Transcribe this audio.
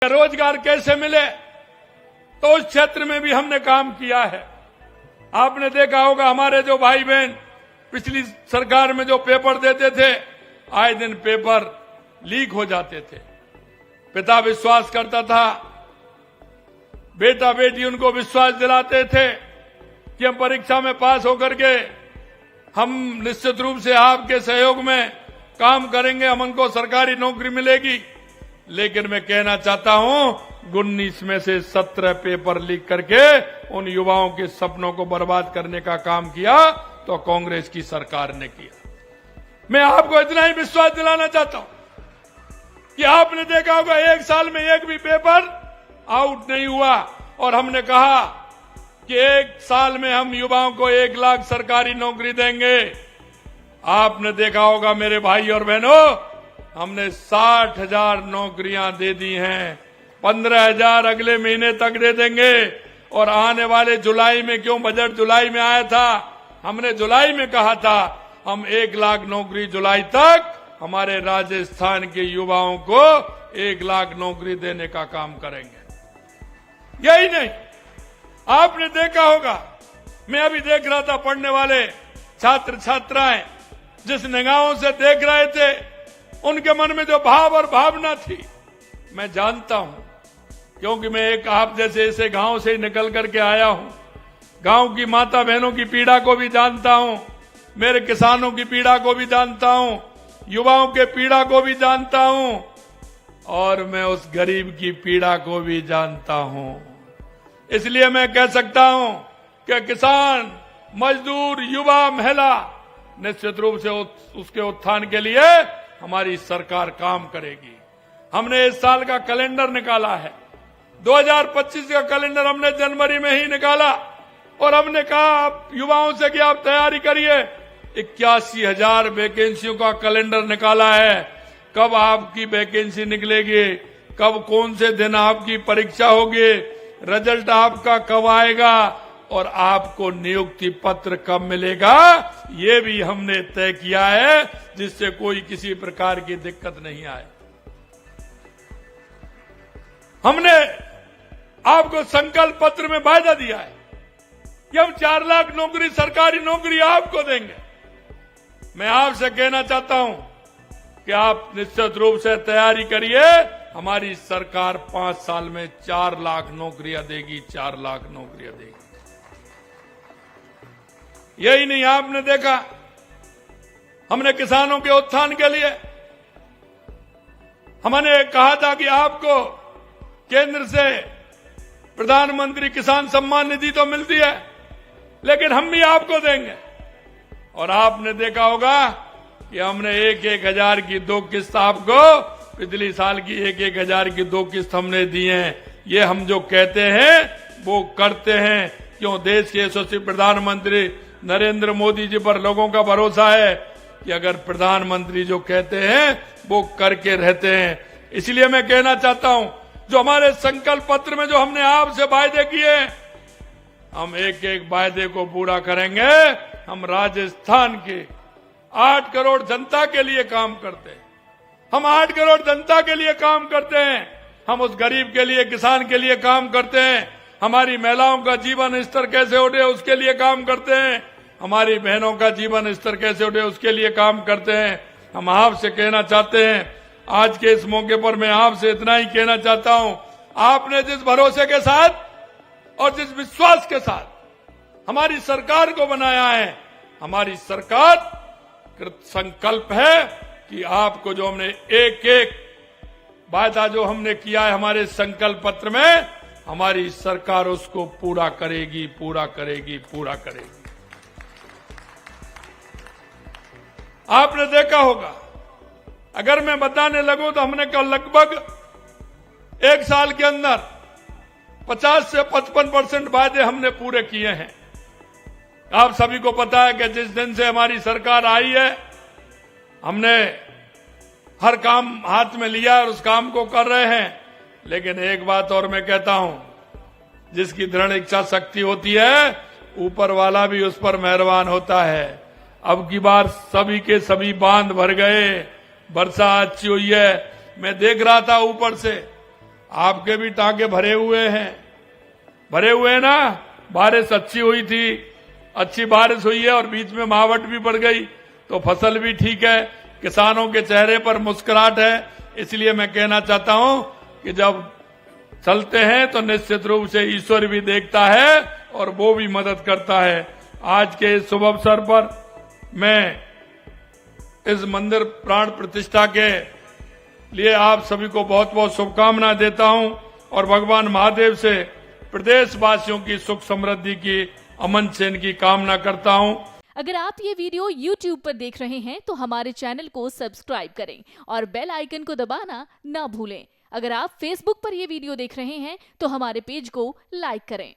रोजगार कैसे मिले, तो उस क्षेत्र में भी हमने काम किया है। आपने देखा होगा हमारे जो भाई बहन पिछली सरकार में जो पेपर देते थे, आए दिन पेपर लीक हो जाते थे। पिता विश्वास करता था, बेटा बेटी उनको विश्वास दिलाते थे कि हम परीक्षा में पास होकर के हम निश्चित रूप से आपके सहयोग में काम करेंगे, हम उनको सरकारी नौकरी मिलेगी। लेकिन मैं कहना चाहता हूं 19 में से 17 पेपर लीक करके उन युवाओं के सपनों को बर्बाद करने का काम किया तो कांग्रेस की सरकार ने किया। मैं आपको इतना ही विश्वास दिलाना चाहता हूं कि आपने देखा होगा एक साल में एक भी पेपर आउट नहीं हुआ, और हमने कहा कि एक साल में हम युवाओं को 1 लाख सरकारी नौकरी देंगे। आपने देखा होगा मेरे भाई और बहनों, हमने 60,000 नौकरियां दे दी हैं, 15,000 अगले महीने तक दे देंगे। और आने वाले जुलाई में, क्यों बजट जुलाई में आया था, हमने जुलाई में कहा था हम 1 लाख नौकरी जुलाई तक हमारे राजस्थान के युवाओं को 1 लाख नौकरी देने का काम करेंगे। यही नहीं, आपने देखा होगा, मैं अभी देख रहा था पढ़ने वाले छात्र छात्राएं जिस निगाहों से देख रहे थे, उनके मन में जो भाव और भावना थी, मैं जानता हूं, क्योंकि मैं एक आप जैसे ऐसे गांव से निकल करके आया हूं। गांव की माता बहनों की पीड़ा को भी जानता हूं, मेरे किसानों की पीड़ा को भी जानता हूं, युवाओं के पीड़ा को भी जानता हूं, और मैं उस गरीब की पीड़ा को भी जानता हूं। इसलिए मैं कह सकता हूं कि किसान, मजदूर, युवा, महिला निश्चित रूप से उसके उत्थान के लिए हमारी सरकार काम करेगी। हमने इस साल का कैलेंडर निकाला है, 2025 का कैलेंडर हमने जनवरी में ही निकाला, और हमने कहा आप युवाओं से कि आप तैयारी करिए। 81,000 वैकेंसियों का कैलेंडर निकाला है। कब आपकी वैकेंसी निकलेगी, कब कौन से दिन आपकी परीक्षा होगी, रिजल्ट आपका कब आएगा, और आपको नियुक्ति पत्र कब मिलेगा, ये भी हमने तय किया है, जिससे कोई किसी प्रकार की दिक्कत नहीं आए। हमने आपको संकल्प पत्र में वायदा दिया है कि हम 4 लाख नौकरी, सरकारी नौकरी आपको देंगे। मैं आपसे कहना चाहता हूं कि आप निश्चित रूप से तैयारी करिए। हमारी सरकार 5 साल में 4 लाख नौकरियां देगी, 4 लाख नौकरियां देगी। यही नहीं, आपने देखा हमने किसानों के उत्थान के लिए हमने कहा था कि आपको केंद्र से प्रधानमंत्री किसान सम्मान निधि तो मिलती है, लेकिन हम भी आपको देंगे। और आपने देखा होगा कि हमने 1-1 हजार की 2 किस्त आपको, पिछली साल की 1-1 हजार की 2 किस्त हमने दी हैं। ये हम जो कहते हैं वो करते हैं। क्यों? देश के यशस्वी प्रधानमंत्री नरेंद्र मोदी जी पर लोगों का भरोसा है कि अगर प्रधानमंत्री जो कहते हैं वो करके रहते हैं। इसलिए मैं कहना चाहता हूं, जो हमारे संकल्प पत्र में जो हमने आपसे वायदे किए, हम 1-1 वायदे को पूरा करेंगे। हम राजस्थान के 8 करोड़ जनता के लिए काम करते हैं। हम 8 करोड़ जनता के लिए काम करते हैं। हम उस गरीब के लिए, किसान के लिए काम करते हैं। हमारी महिलाओं का जीवन स्तर कैसे उठे उसके लिए काम करते हैं। हमारी बहनों का जीवन स्तर कैसे उठे उसके लिए काम करते हैं। हम आपसे कहना चाहते हैं, आज के इस मौके पर मैं आपसे इतना ही कहना चाहता हूं, आपने जिस भरोसे के साथ और जिस विश्वास के साथ हमारी सरकार को बनाया है, हमारी सरकार कृत संकल्प है कि आपको जो हमने 1-1 वायदा जो हमने किया है हमारे संकल्प पत्र में, हमारी सरकार उसको पूरा करेगी, पूरा करेगी, पूरा करेगी। आपने देखा होगा, अगर मैं बताने लगूं तो हमने कल लगभग 1 साल के अंदर 50 से 55% वायदे हमने पूरे किए हैं। आप सभी को पता है कि जिस दिन से हमारी सरकार आई है, हमने हर काम हाथ में लिया और उस काम को कर रहे हैं। लेकिन एक बात और मैं कहता हूं, जिसकी दृढ़ इच्छा शक्ति होती है, ऊपर वाला भी उस पर मेहरबान होता है। अब की बार सभी के सभी बांध भर गए, वर्षा अच्छी हुई है। मैं देख रहा था ऊपर से, आपके भी टांके भरे हुए हैं ना। बारिश अच्छी हुई थी, अच्छी बारिश हुई है और बीच में मावट भी बढ़ गई, तो फसल भी ठीक है, किसानों के चेहरे पर मुस्कुराहट है। इसलिए मैं कहना चाहता हूं कि जब चलते हैं तो निश्चित रूप से ईश्वर भी देखता है और वो भी मदद करता है। आज के इस शुभ अवसर पर मैं इस मंदिर प्राण प्रतिष्ठा के लिए आप सभी को बहुत बहुत शुभकामनाएं देता हूं और भगवान महादेव से प्रदेशवासियों की सुख समृद्धि की, अमन चैन की कामना करता हूं। अगर आप ये वीडियो YouTube पर देख रहे हैं तो हमारे चैनल को सब्सक्राइब करें और बेल आइकन को दबाना ना भूलें। अगर आप Facebook पर ये वीडियो देख रहे हैं तो हमारे पेज को लाइक करें।